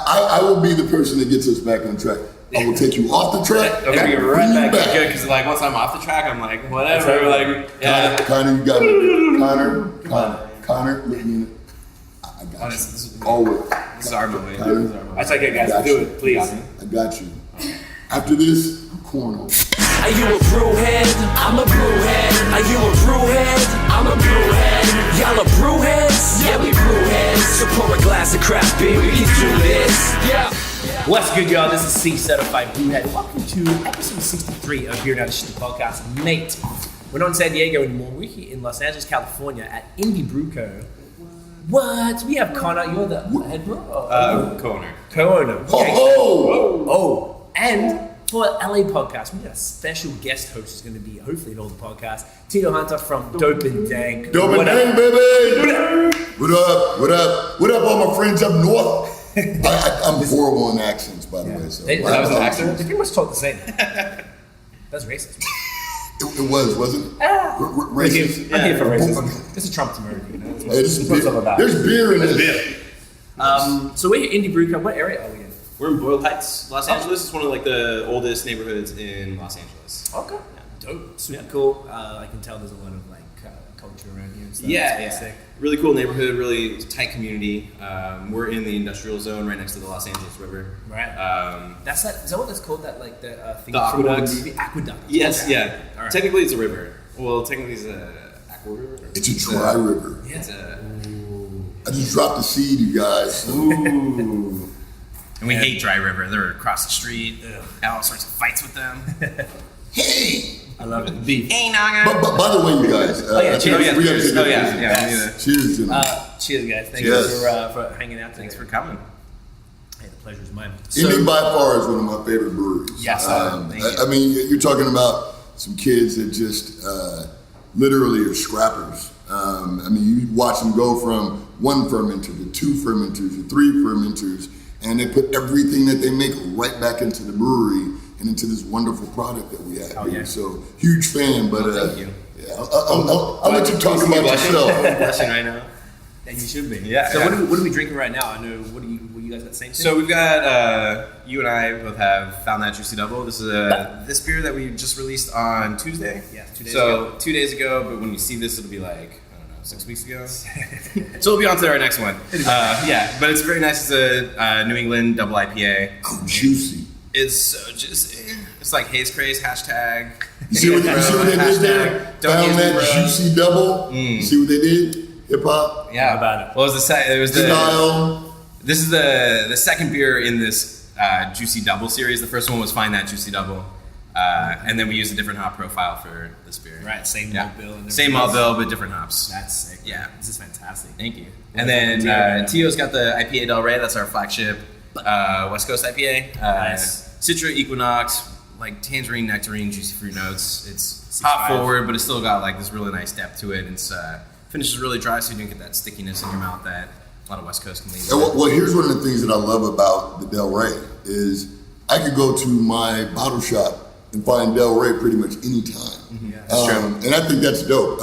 I will be the person that gets us back on track. I will take you off the track. Okay, you're right back. Good, because like once I'm off the track, I'm like whatever. Like yeah. Connor, you got it. Connor, look me. I got you. Always. This is our movie. I say, okay, guys, do it, please. I got you. After this, I'm corn. Are you a brewhead? I'm a brewhead. Are you a brewhead? I'm a brewhead. Y'all are brewheads? Yeah, we brewheads. So pour a glass of craft beer, we can do this. Yeah. What's good, y'all? This is C Certified Brewhead. Welcome to episode 63 of Beer Now the Shhh podcast. Mate, we're not in San Diego anymore. We're here in Los Angeles, California at Indie Brew Co. What? We have Connor. You're the head brewer? Co-owner. Co-owner. Oh! And for LA podcast, we got a special guest host who's going to be hopefully in all the podcasts. Teo Hunter from Dope And Dank. Dope And Dank, baby! What up? What up? What up, all my friends up north? I'm horrible in accents, by the way. So that was an accent? They pretty much talk the same. That's racist. It was, wasn't it? Racist. I'm here for racism. This is Trump's America, you know? There's beer in this. So we're here, Indie Brew Co. What area are we in? We're in Boyle Heights, Los Angeles. It's one of like the oldest neighborhoods in Los Angeles. Okay. Yeah. Dope. Super cool. I can tell there's a lot of like culture around here and stuff. Yeah. Sick. Really cool neighborhood, really tight community. We're in the industrial zone right next to the Los Angeles River. Right. Is that what that's called? That like the thing the aqueduct. Aqueduct. Yes. Okay. Yeah. Right. Technically, it's a river. Well, technically, it's a aqua river. It's a dry river. Yeah. I just dropped the seed, you guys. Ooh. And we hate Dry River. They're across the street. Had all sorts of fights with them. Hey! I love it. Beef. Hey, Naga. But by the way, you guys. Cheers. We gotta take Cheers, gentlemen. Cheers, guys. Thank you for hanging out today. Thanks for coming. Hey, the pleasure is mine. Indy by far is one of my favorite breweries. Yes. I mean, you're talking about some kids that just literally are scrappers. I mean, you watch them go from one fermenter to two fermenters to three fermenters, and they put everything that they make right back into the brewery and into this wonderful product that we have here. Yeah. So, huge fan, but thank you. Yeah, I'll let you talk about yourself. I'm blushing right now. Yeah, you should be. Yeah. So what are we drinking right now? I know. What you guys got the same thing? So we've got you and I both have found that juicy double. This is this beer that we just released on Tuesday. Yeah, 2 days so ago. 2 2 days ago, but when you see this, it'll be like 6 weeks ago. So we'll be on to our next one. Yeah, but it's very nice. It's a New England double IPA. Oh, juicy. It's so juicy. It's like Haze Craze hashtag. You see what they did there? Found that juicy double. You see what they did? Hip hop. Yeah. About it. Well, it was style. This is the second beer in this juicy double series. The first one was Find That Juicy Double. And then we used a different hop profile for this beer. Right, same malt bill. And same malt bill, but different hops. That's sick. Yeah. This is fantastic. Thank you. And then Teo's got the IPA Del Rey. That's our flagship West Coast IPA. Nice. Citra Equinox, like tangerine, nectarine, juicy fruit notes. It's hop forward, but it's still got like this really nice depth to it. It's finishes really dry, so you don't get that stickiness in your mouth that a lot of West Coast can leave. Well, here's one of the things that I love about the Del Rey is I could go to my bottle shop and find Del Rey pretty much any time. Mm-hmm. Yeah, and I think that's dope.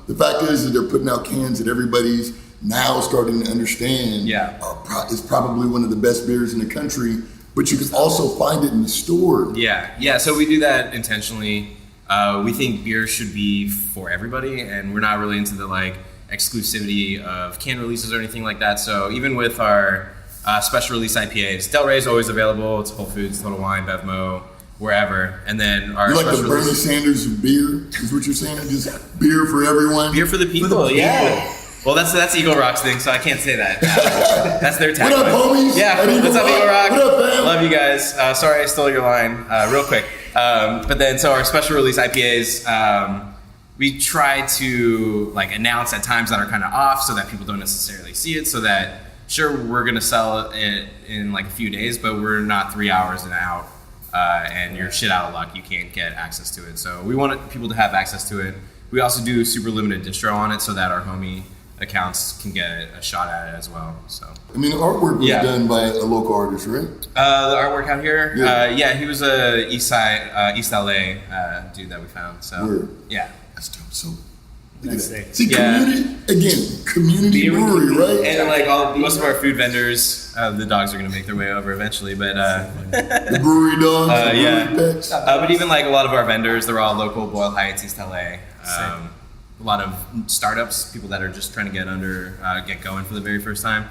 The fact is that they're putting out cans that everybody's now starting to understand is probably one of the best beers in the country, but you can also find it in the store. Yeah, so we do that intentionally. We think beer should be for everybody, and we're not really into the like exclusivity of can releases or anything like that. So even with our special release IPAs, Del Rey is always available. It's Whole Foods, Total Wine, Bevmo, wherever. And then our you're like the Bernie Sanders of beer, is what you're saying? Just beer for everyone? Beer for the people, yeah. Well, that's Eagle Rock's thing, so I can't say that. That's their tagline. What up, homies? Yeah, what's up, Eagle Rock? What up, fam? Love you guys. Sorry I stole your line real quick. But then, so our special release IPAs, we try to like announce at times that are kind of off so that people don't necessarily see it, so that, sure, we're going to sell it in like a few days, but we're not 3 hours and out, and you're shit out of luck. You can't get access to it. So we want people to have access to it. We also do super limited distro on it so that our homie accounts can get a shot at it as well. So I mean, the artwork was done by a local artist, right? The artwork out here, he was a East LA dude that we found. So Word. yeah, that's dope. So Look at That's that. sick. See, Yeah. community Beer and brewery, right? And like most of our food vendors, the dogs are gonna make their way over eventually. But The brewery dogs, the yeah. brewery pets. but even like a lot of our vendors, they're all local. Boyle Heights, East LA. A lot of startups, people that are just trying to get going for the very first time.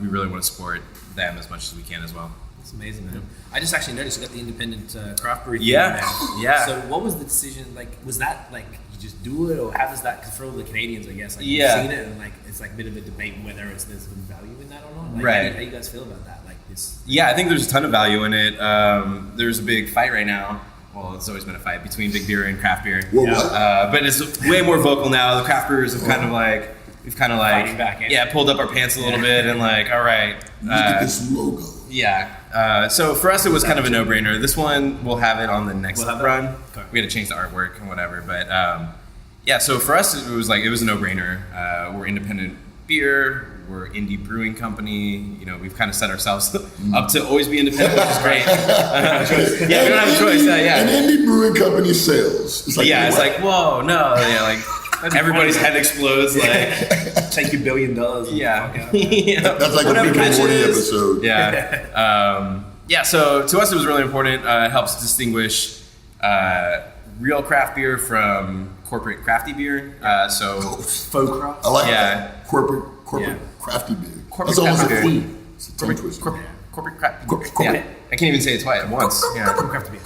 We really want to support them as much as we can as well. It's amazing, man. I just actually noticed you got the independent craft brewery. Yeah, thing, man. yeah. So what was the decision? Like, was that like you just do it, or how does that? Because for all the Canadians, I guess, like Yeah. you've seen it, and like it's like a bit of a debate whether there's some value in that or not. Like, Right. How do you guys feel about that? Like this? Yeah, I think there's a ton of value in it. There's a big fight right now. Well, it's always been a fight between big beer and craft beer. Well, what? But it's way more vocal now. The craft brewers have we've kind of Fighting back, eh? pulled up our pants a little bit and like, all right. Look at this logo. Yeah. So for us, it was kind of a no-brainer. This one, we'll have it on the next We'll have it? run. Okay. We had to change the artwork and whatever, but yeah. So for us, it was a no-brainer. We're independent beer. We're indie brewing company. You know, we've kind of set ourselves up to always be independent, which is great. Yeah, we don't have a choice. Yeah. An indie brewing company sales. It's like, Yeah, it's like, whoa, no, yeah, like everybody's head explodes, like, Take $1 billion. yeah, that's like Whatever a Rick and Morty matches. episode. yeah, yeah. So to us, it was really important. It helps distinguish real craft beer from corporate crafty beer. So Faux craft. I like Yeah. that. Corporate Yeah. crafty beer. Corporate That's almost crafty a beer. it's a tongue twister. corporate crafty. Corporate. Yeah, I can't even say it twice at once. Yeah, Craft beer.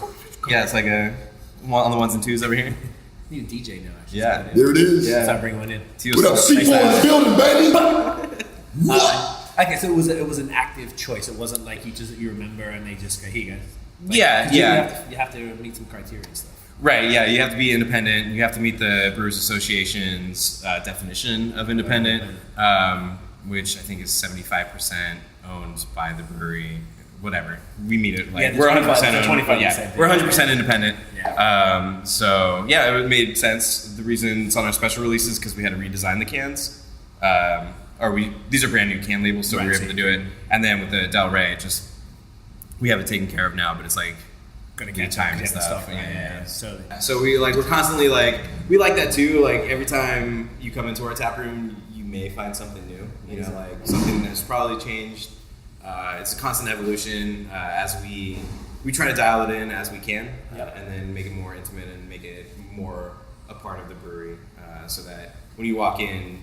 yeah, it's like on the ones and twos over here. Need a DJ now, actually. Yeah. There it is. Yeah. Start bringing one in. What up, C4 in the building, baby? What? Okay, so it was an active choice. It wasn't like you remember and they just go, here you go. Like, Yeah, 'cause yeah. You have to meet some criteria and stuff. Right, yeah, you have to be independent. You have to meet the Brewers Association's definition of independent, which I think is 75% owned by the brewery. Whatever, we meet it like Yeah, the we're 25 100% owned. 25%. Yeah, we're 100% independent. Yeah. So yeah, it made sense. The reason it's on our special release is because we had to redesign the cans. These are brand new can labels, so we were Right, able to do it. And then with the Del Rey, we have it taken care of now, but it's like Gonna new get time and get stuff. Right? Yeah. So So we're constantly we like that too. Like every time you come into our tap room, you may find something new. You know, like something that's probably changed. It's a constant evolution as we try to dial it in as we can, and then make it more intimate and make it more a part of the brewery, so that when you walk in,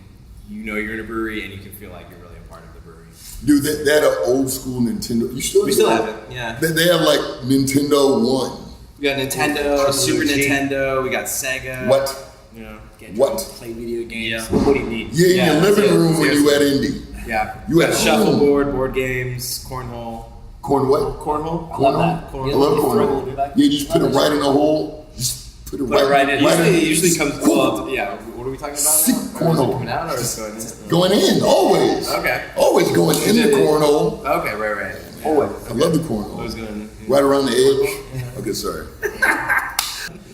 you know you're in a brewery and you can feel like you're really a part of the brewery. Dude, they had an old school Nintendo. We still have it. Yeah. They have like Nintendo 1. We got Nintendo, Super Nintendo. We got Sega. What? You know. get What? drunk, play video games. Yeah. What do you need? Yeah, in Yeah, your living yeah, room when you at seriously. Indy. Yeah. You at shuffleboard, board games, cornhole. Corn what? Cornhole. I love that. I love corn. Yeah, you just put it right in the hole. Just put it right in. It usually comes. Well, yeah. What are we talking about Sick now? cornhole. Coming out or is it going in? Going in, always. Okay. Always going in the cornhole. Okay, right. Always. I love the I cornhole. was going. Right around the edge. Okay, sorry.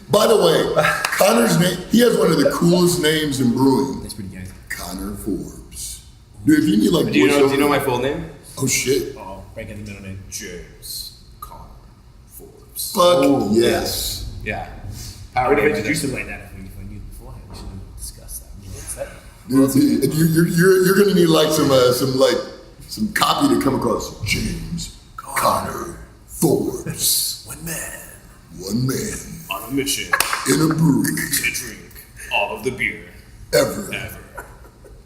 By the way, Connor's name, he has one of the coolest names in brewing. That's pretty good. Connor Forbes. Dude, if you need like Do you voiceover- know my full name? Oh shit. Oh, break in the middle name. James Connor Forbes. Fuck Ooh, yes. Yeah. I would have name, I introduced guess. him like that if we knew beforehand. We should have discussed that. I mean, it's that. Dude, you're gonna need like some copy to come across. James Connor Forbes. One man One man on a mission in a brewery to drink all of the beer ever.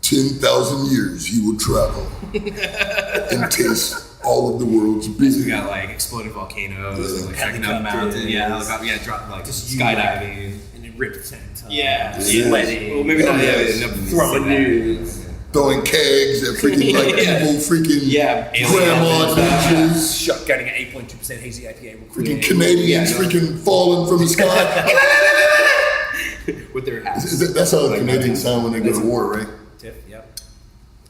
10,000 years he will travel and taste all of the world's We beer. got like exploding volcanoes, and, like trekking up Helicopters. mountains. Yeah, helicopter. Yeah, drop like Just skydiving. and then rip the tent. Yeah. Sweating. Well, maybe not. Yeah, Yes. no, Throwing news. Throwing kegs at freaking like Yeah. evil freaking Yeah, grandma aliens. ninjas. Shotgunning at 8.2% hazy IPA. Freaking Canadians Yeah. freaking falling from the sky. with their hats. That's how Canadians sound when they go to war, right? Tiff, yep.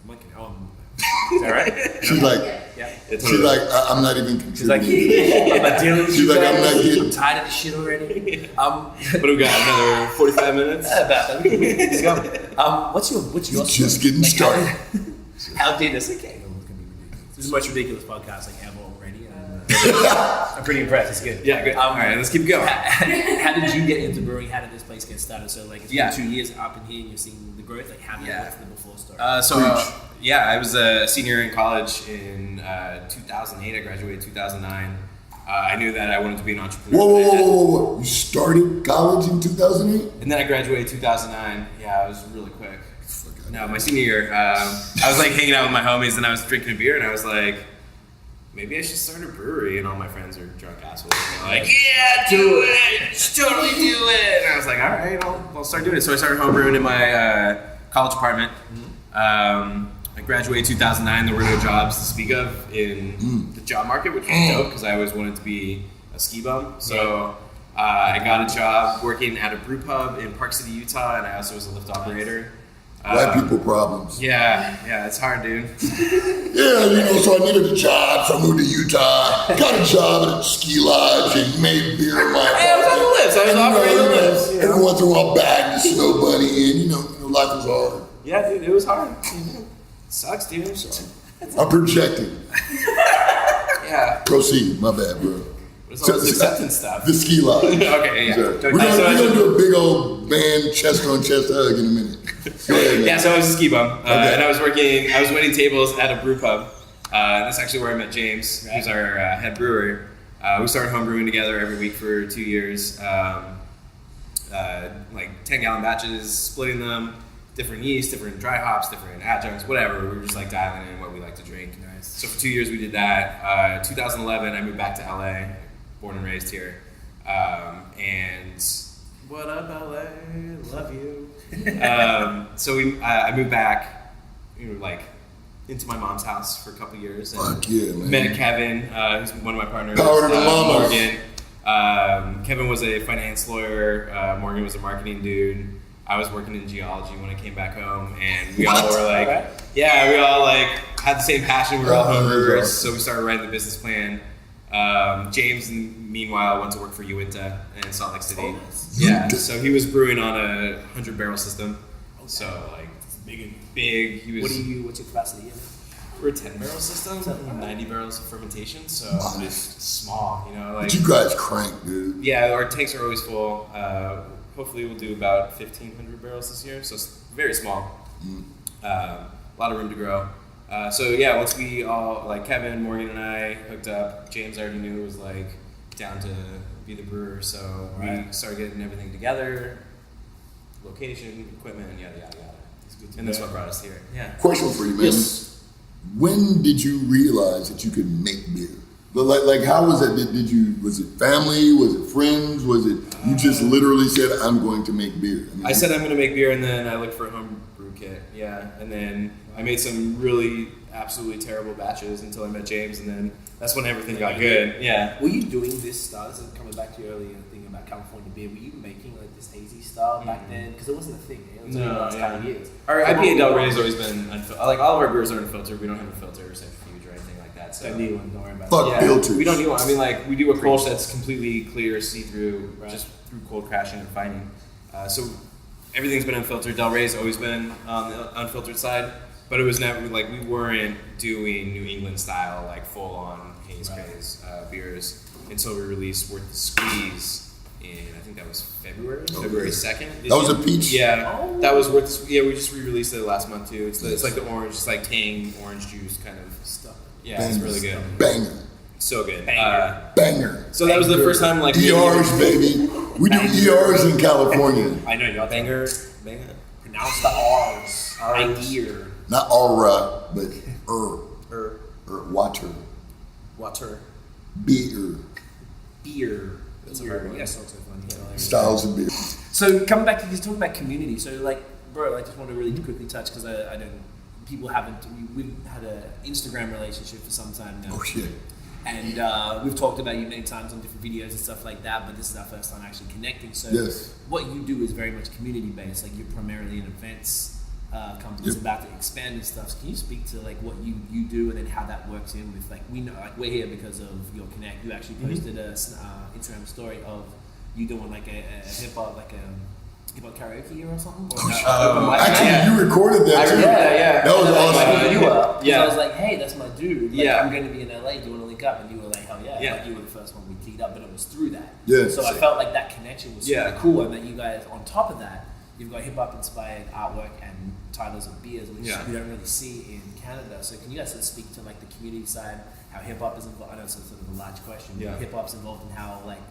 I'm like, is that right? She's like, Yeah. she's like, I'm not even She's like, contributing. I'm not dealing with She's you like, I'm guys. not getting- I'm tired of this shit already. What do we got? Another 45 minutes? About that. Let's go. What's your Just getting like, started. How did this? Okay. This is the most ridiculous podcast like ever already. And, I'm pretty impressed. It's good. Yeah, good. All right, let's keep going. How did you get into brewing? How did this place get started? So like it's Yeah. been 2 years up in here and you're seeing the growth. Like how did Yeah. what's the before story? I was a senior in college in 2008. I graduated 2009. I knew that I wanted to be an entrepreneur. Whoa. You started college in 2008? And then I graduated 2009. Yeah, it was really quick. No, my senior year, I was like hanging out with my homies and I was drinking a beer and I was like, maybe I should start a brewery. And all my friends are drunk assholes. And they're like, yeah, do it. Totally do it. And I was like, all right, I'll start doing it. So I started homebrewing in my college apartment. I graduated 2009. There were no jobs to speak of in the job market, which was dope because I always wanted to be a ski bum. So I got a job working at a brew pub in Park City, Utah, and I also was a lift operator. White people problems. Yeah, it's hard, dude. Yeah, so I needed a job, so I moved to Utah. Got a job at a ski lodge and made beer in my apartment. I was on the lifts. I was operating the lifts. Every once in a while, bag the snow bunny in. Life was hard. Yeah, dude, it was hard. Sucks, dude. I'm projecting. Yeah. Proceed. My bad, bro. It's all this acceptance stuff. The ski lodge. Okay, yeah. We're gonna do a big old man chest on chest hug in a minute. Go ahead, man. Yeah, so I was a ski bum, Okay. and I was waiting tables at a brew pub. That's actually where I met James, who's our head brewer. We started homebrewing together every week for 2 years, like 10-gallon batches, splitting them, different yeast, different dry hops, different adjuncts, whatever. We were just like dialing in what we like to drink. Nice. So for 2 years we did that. 2011, I moved back to LA, born and raised here, and what up, LA? Love you. So I moved back, into my mom's house for a couple years. And Fuck yeah, man. met Kevin, who's one of my partners. Power to the mamas. Morgan. Kevin was a finance lawyer. Morgan was a marketing dude. I was working in geology when I came back home, and we all were like, we all had the same passion. We were all homebrewers, so we started writing the business plan. James, meanwhile, went to work for Uinta in Salt Lake City. Yeah, so he was brewing on a 100-barrel system. So big. He was. What's your capacity in it? We're a 10-barrel system, 90 barrels of fermentation. So it's small, But you guys crank, dude. Yeah, our tanks are always full. Hopefully, we'll do about 1,500 barrels this year. So it's very small. A lot of room to grow. Once we all, Kevin, Morgan, and I hooked up, James already knew it was down to be the brewer, so we started getting everything together, location, equipment, yada yada yada. And that's what brought us here. Yeah. Question for you, man. Yes. When did you realize that you could make beer? But how was that? Was it family? Was it friends? Was it you just literally said, I'm going to make beer? I said I'm going to make beer, and then I looked for a home brew kit. Yeah, and then I made some really absolutely terrible batches until I met James, and then that's when everything got good. Yeah. Were you doing this style? This is coming back to your earlier thing about California beer. Were you making this hazy style back then? Because it wasn't a thing. It was the last couple of years. Our IPA Del Rey has always been unfiltered. All of our beers are unfiltered. We don't have a filter or centrifuge or anything like that. So Don't need one. Don't worry about it. Fuck filters. We don't need one. I mean, we do a colch that's completely clear, see-through, just through cold crashing and refining. So everything's been unfiltered. Del Rey's always been on the unfiltered side, but it was never we weren't doing New England style full-on haze beers until we released Worth the Squeeze in I think that was February 2nd. That was a peach. Yeah, that was Worth. We just re-released it last month too. It's like the orange, it's like tang orange juice kind of stuff. Yeah, it's really good. Banger. So good. Banger. So that was the first time ERs, baby. We do ERs in California. I know y'all banger. pronounce the R's. Idea. Not aura, but water. Beer. Beer. That's a hard one. Yes, that's so funny. Styles of beer. So coming back to this, talking about community. So bro, I just want to really quickly touch because I don't. People haven't. We've had an Instagram relationship for some time now. Oh shit. And we've talked about you many times on different videos and stuff like that, but this is our first time actually connecting. So Yes. what you do is very much community based. You're primarily an events company that's about to expand and stuff. So can you speak to what you do and then how that works in with we know we're here because of your connect. You actually posted a Instagram story of you doing a hip hop hip hop karaoke or something? Or Actually, you recorded that too. Yeah. That was awesome. You were. Yeah. So I was like, hey, that's my dude. Like, Yeah. I'm going to be in LA. Do you want to link up? And you were like, hell yeah. Yeah. Like, you were the first one we teed up, but it was through that. Yeah. So I felt like that connection was Yeah. super cool, and that you guys, on top of that, you've got hip hop inspired artwork and titles of beers, which Yeah. you don't really see in Canada. So can you guys sort of speak to like the community side, how hip hop is involved? I know it's sort of a large question. Yeah. Hip hop's involved in how like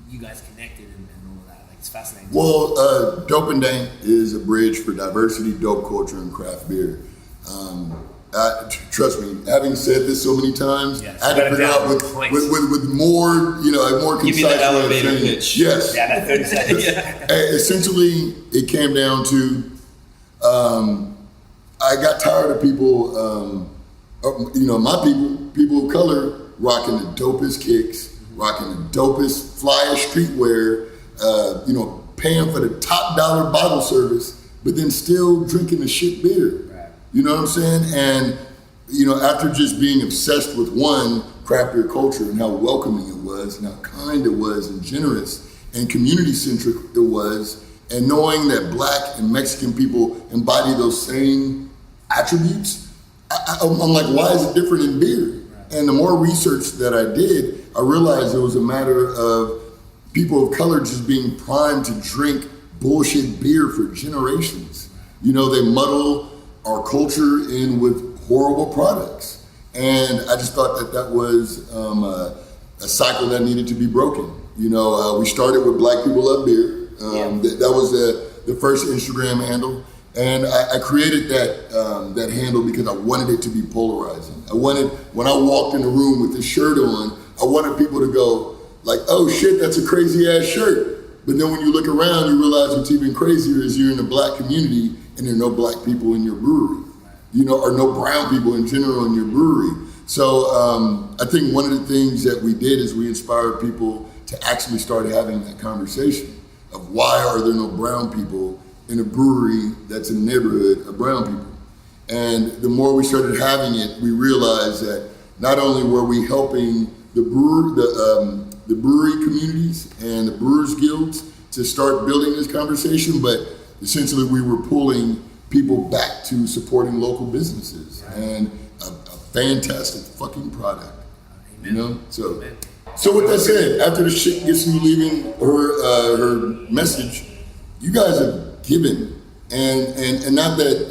you guys connected and all of that. Like it's fascinating. Well, Dope and Dank is a bridge for diversity, dope culture, and craft beer. Trust me, having said this so many times, Yes. I had to figure out with more, more concise. Give me the way of elevator saying it. pitch. Yes. Yeah, that 30 seconds. Essentially, it came down to I got tired of people, my people of color rocking the dopest kicks, rocking the dopest flyest streetwear, paying for the top dollar bottle service, but then still drinking the shit beer. Right. You know what I'm saying? And, after just being obsessed with one, craft beer culture and how welcoming it was and how kind it was and generous and community centric it was, and knowing that Black and Mexican people embody those same attributes, I'm like, why is it different in beer? Right. And the more research that I did, I realized it was a matter of people of color just being primed to drink bullshit beer for generations. They muddle our culture in with horrible products. And I just thought that was a cycle that needed to be broken. We started with Black People Love Beer. That was the first Instagram handle. And I created that handle because I wanted it to be polarizing. When I walked in the room with this shirt on, I wanted people to go like, oh shit, that's a crazy ass shirt. But then when you look around, you realize what's even crazier is you're in the Black community and there are no Black people in your brewery, or no brown people in general in your brewery. So I think one of the things that we did is we inspired people to actually start having that conversation of why are there no brown people in a brewery that's in a neighborhood of brown people. And the more we started having it, we realized that not only were we helping the brewery communities and the brewers guilds to start building this conversation, but essentially we were pulling people back to supporting local businesses and a fantastic fucking product. So with that said, after the shit gets you leaving her message, you guys have given, and not that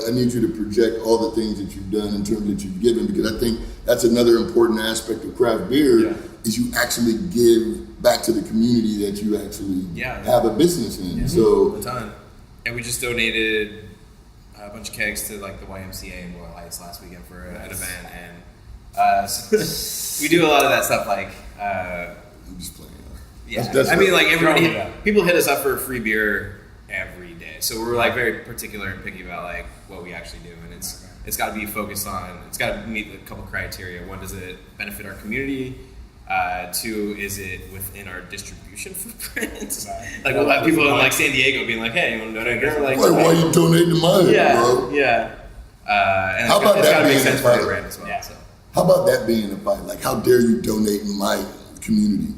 I need you to project all the things that you've done in terms that you've given, because I think that's another important aspect of craft beer is you actually give back to the community that you actually have a business in. So a ton. And we just donated a bunch of kegs to like the YMCA in Boyle last weekend for an event, and so we do a lot of that stuff. Like, I'm just playing. I mean, like everybody, people hit us up for free beer every day. So we're like very particular and picky about like what we actually do, and it's got to be focused on. It's got to meet a couple criteria. One, does it benefit our community? Two, is it within our distribution footprint? Like we'll have people in like San Diego being like, "Hey, you want to donate?" Like, why are you donating to mine, bro? Yeah. And how about that being sense a for fight? the brand as well. Yeah. So. How about that being a fight? Like, how dare you donate in my community?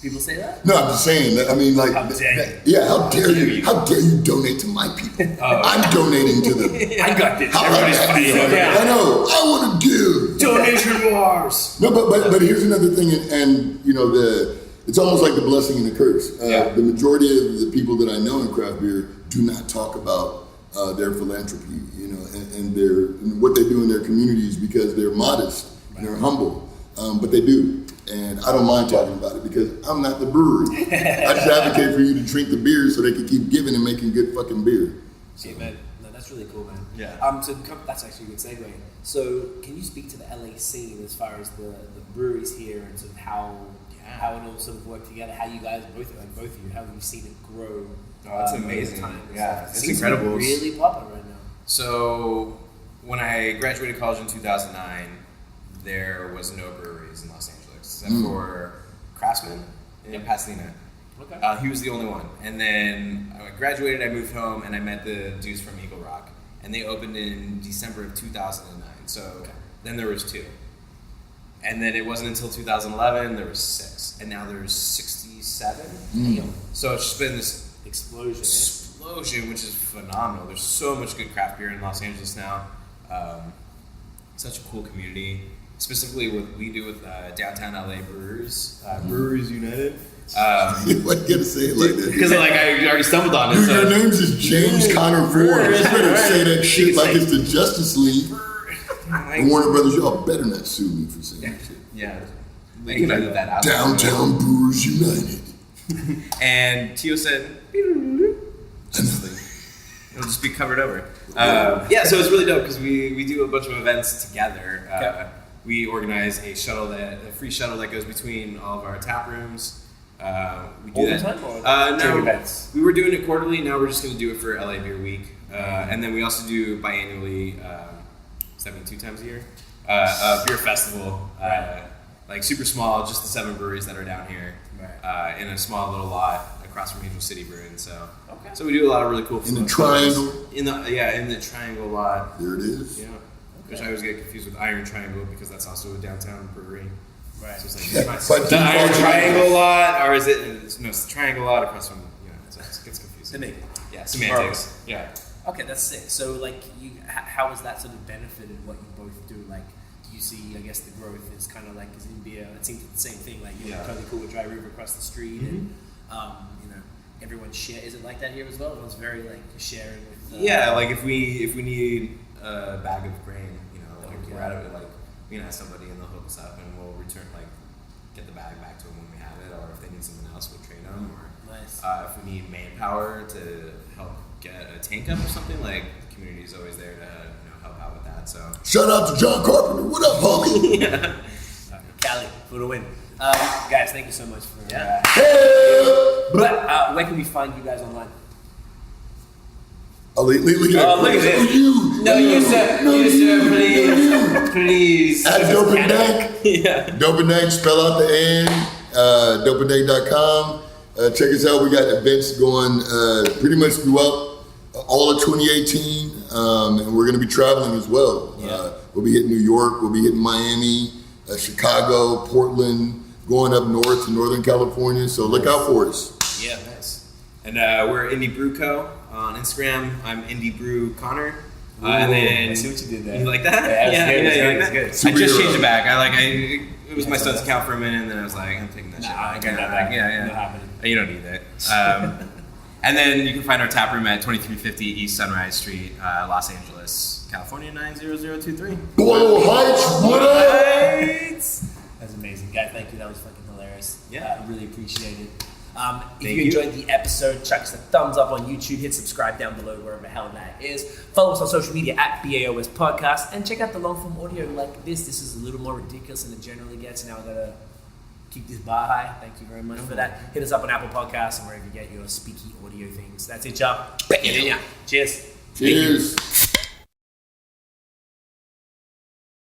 People say that? No, I'm just saying that. I mean, like, how dare how dare you? How dare you donate to my people? I'm donating to them. I got this. How Everybody's about fighting. that? I know. I want to give. Donation wars. No, but here's another thing, and it's almost like the blessing and the curse. The majority of the people that I know in craft beer do not talk about their philanthropy, and what they do in their communities because they're modest and they're humble, but they do. And I don't mind talking about it because I'm not the brewery. I just advocate for you to drink the beer so they can keep giving and making good fucking beer. So. Amen. No, that's really cool, man. Yeah. So that's actually a good segue. So can you speak to the LA scene as far as the breweries here and sort of how it all sort of worked together? How you guys both of you, how have you seen it grow? Oh, it's amazing. Yeah, it's Seems incredible. Really popular right now. So when I graduated college in 2009, there was no breweries in Los Angeles except for Craftsman in Pasadena. Okay. He was the only one. And then I graduated, I moved home, and I met the dudes from Eagle Rock. And they opened in December of 2009. So then there was two. And then it wasn't until 2011 there was 6, and now there's 67. So it's just been this explosion, which is phenomenal. There's so much good craft beer in Los Angeles now. Such a cool community, specifically what we do with downtown LA brewers, Brewers United. Why you gotta say it like that? Because like I already stumbled on it. Dude, So. your name's is James Connor Forbes. You better say that shit like it's the Justice League. And Warner Brothers, y'all better not sue me for saying that shit. Yeah, they can edit that out. Downtown Brewers United. And Teo said, it'll just be covered over. Yeah, so it's really dope because we do a bunch of events together. We organize a free shuttle that goes between all of our tap rooms. We do All that. the time, or No, events? we were doing it quarterly. Now we're just going to do it for LA Beer Week, and then we also do biannually, 72 times a year, a beer festival, like super small, just the 7 breweries that are down here, in a small little lot across from Angel City Brewing. So we do a lot of really cool. In the triangle. In the triangle lot. There it is. Yeah. Which I always get confused with Iron Triangle because that's also a downtown brewery. Right. So it's Yeah, like, but the Iron default- Triangle lot, or is it? No, it's the Triangle lot across from. So it gets confusing. Yeah, semantics. Yeah. Okay, that's sick. So, like, how has that sort of benefited what you both do? Like, do you see, I guess, the growth is kind of like, because in beer, it seems the same thing. Like, you're totally cool with Dry River across the street, and everyone share. Is it like that here as well? Everyone's very like sharing with. Yeah, like if we need a bag of grain, we're out of it. Like we can ask somebody and they'll hook us up, and we'll return get the bag back to them when we have it, or if they need something else, we'll trade them. Or if we need manpower to help get a tank up or something, like the community is always there to help out with that. So Shout out to John Carpenter. What up, homie? Cali for the win. Guys, thank you so much for. But where can we find you guys online? Oh, look at look at this. Please. At Dope And Dank. Dope And Dank, spell out the N. dopeanddank.com. Check us out. We got events going pretty much throughout all of 2018, and we're going to be traveling as well. We'll be hitting New York. We'll be hitting Miami, Chicago, Portland, going up north to Northern California. So look out for us. Yeah, nice. And we're Indie Brew Co. on Instagram. I'm Indie Brew Connor. And then I see what you did there. You like that? Yeah, that's good. I just changed it back. It was my son's account for a minute, and then I was like, I'm taking that shit back. I got that back. Yeah. Not happening. You don't need that. And then you can find our tap room at 2350 East Sunrise Street, Los Angeles, California 90023. Boyle Heights, what up? That's amazing, guys. Thank you. That was fucking hilarious. Yeah. I really appreciate it. If Thank you you. enjoyed the episode, chuck us a thumbs up on YouTube, hit subscribe down below wherever the hell that is. Follow us on social media at BAOS Podcast, and check out the long form audio like this. This is a little more ridiculous than it generally gets. Now I gotta keep this bar high. Thank you very much for that. Hit us up on Apple Podcasts and wherever you get your speaky audio things. That's it, y'all. Cheers. Cheers.